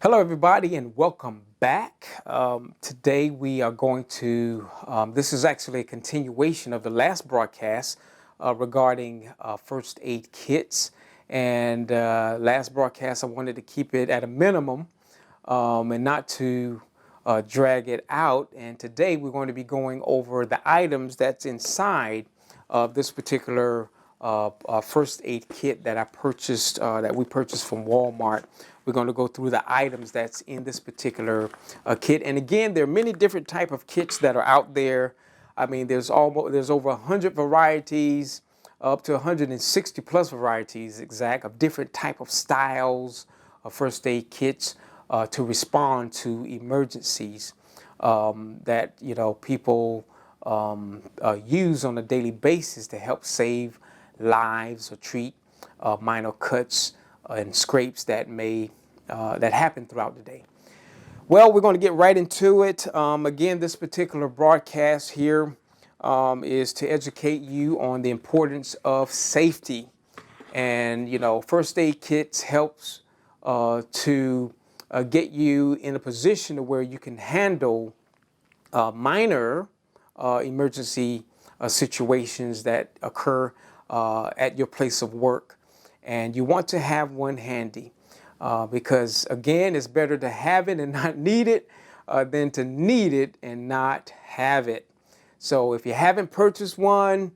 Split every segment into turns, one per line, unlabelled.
Hello, everybody, and welcome back. Today we are going to, this is actually a continuation of the last broadcast regarding first aid kits. And last broadcast, I wanted to keep it at a minimum and not to drag it out. And today we're going to be going over the items that's inside of this particular first aid kit that that we purchased from Walmart. We're going to go through the items that's in this particular kit. And again, there are many different type of kits that are out there. I mean, there's over 100 varieties, up to 160 plus varieties exact of different type of styles of first aid kits to respond to emergencies that people use on a daily basis to help save lives or treat minor cuts and scrapes that happen throughout the day. Well, we're going to get right into it. Again, this particular broadcast here is to educate you on the importance of safety. And, first aid kits helps to get you in a position to where you can handle minor emergency situations that occur at your place of work. And you want to have one handy because, again, it's better to have it and not need it than to need it and not have it. So if you haven't purchased one,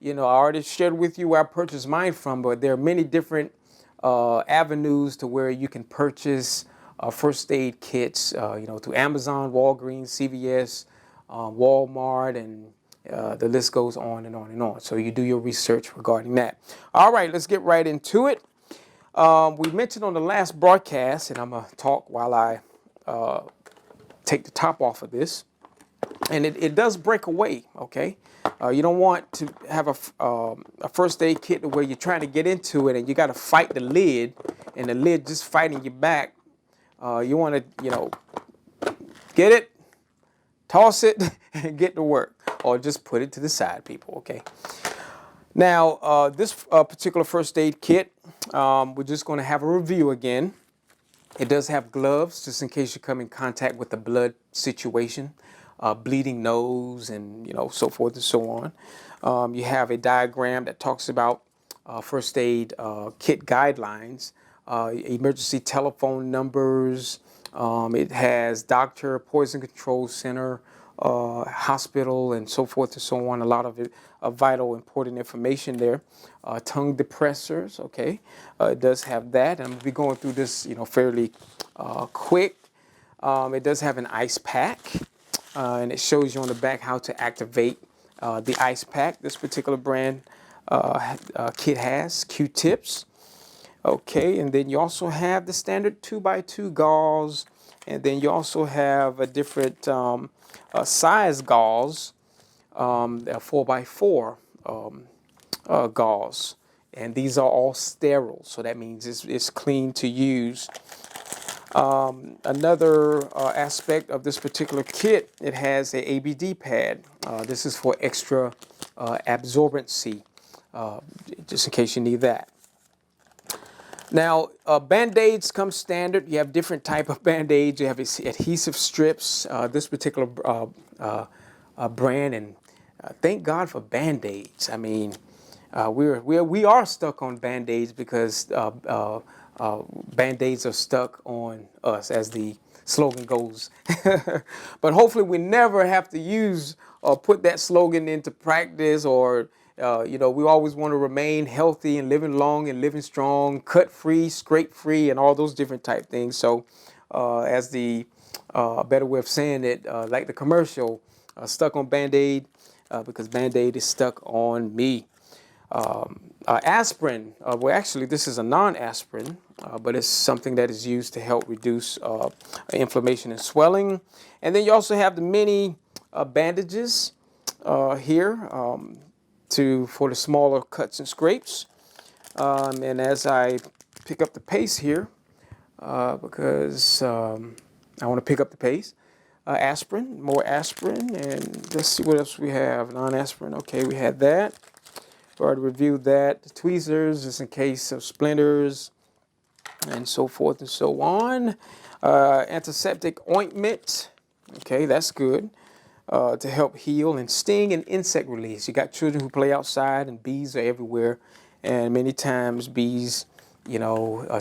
I already shared with you where I purchased mine from, but there are many different avenues to where you can purchase first aid kits, through Amazon, Walgreens, CVS, Walmart, and the list goes on and on and on. So you do your research regarding that. All right, let's get right into it. We mentioned on the last broadcast, and I'm going to talk while I take the top off of this. And it does break away, okay? You don't want to have a first aid kit where you're trying to get into it and you got to fight the lid, and the lid just fighting you back. You want to, get it, toss it, and get to work. Or just put it to the side, people, okay? Now, this particular first aid kit, we're just going to have a review again. It does have gloves, just in case you come in contact with a blood situation, bleeding nose, and, so forth and so on. You have a diagram that talks about first aid kit guidelines, emergency telephone numbers. It has doctor, poison control center, hospital, and so forth and so on. A lot of it, vital, important information there. Tongue depressors, okay. It does have that, and I'm gonna be going through this, fairly quick. It does have an ice pack, and it shows you on the back how to activate the ice pack. This particular brand kit has Q-tips. Okay, and then you also have the standard 2x2 gauze, and then you also have a different size gauze, 4x4 gauze, and these are all sterile, so that means it's clean to use. Another aspect of this particular kit, it has a ABD pad. This is for extra absorbency, just in case you need that. Now, Band-Aids come standard. You have different type of Band-Aids. You have adhesive strips. This particular brand, and thank God for Band-Aids. I mean, we are stuck on Band-Aids because Band-Aids are stuck on us, as the slogan goes. But hopefully we never have to use or put that slogan into practice, or we always want to remain healthy and living long and living strong, cut free, scrape free, and all those different type things. So as the better way of saying it, like the commercial, stuck on Band-Aid because Band-Aid is stuck on me. Aspirin, well, actually this is a non-aspirin, but it's something that is used to help reduce inflammation and swelling. And then you also have the mini bandages here for the smaller cuts and scrapes. And as I pick up the pace here, because I want to pick up the pace, aspirin, more aspirin, and let's see what else we have. Non-aspirin, okay, we had that. We already reviewed that. The tweezers, just in case of splinters. and so forth and so on. Antiseptic ointment, okay, that's good, to help heal, and sting and insect release. You got children who play outside and bees are everywhere, and many times bees,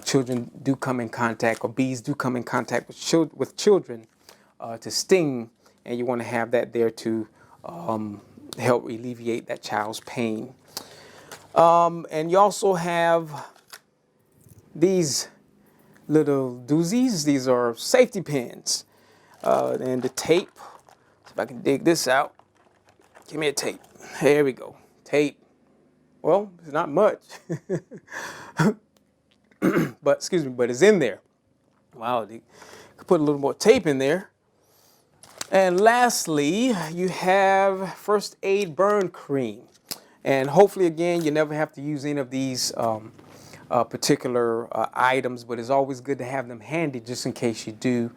children do come in contact, or bees do come in contact with children to sting, and you want to have that there to help alleviate that child's pain. And you also have these little doozies. These are safety pins, and the tape. See if I can dig this out. Give me a tape. There we go. Tape. Well, it's not much, but excuse me, but it's in there. Wow, they could put a little more tape in there. And lastly, you have first aid burn cream. And hopefully, again, you never have to use any of these particular items, but it's always good to have them handy just in case you do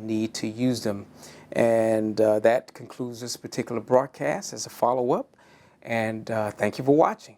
need to use them. And that concludes this particular broadcast as a follow-up. And thank you for watching.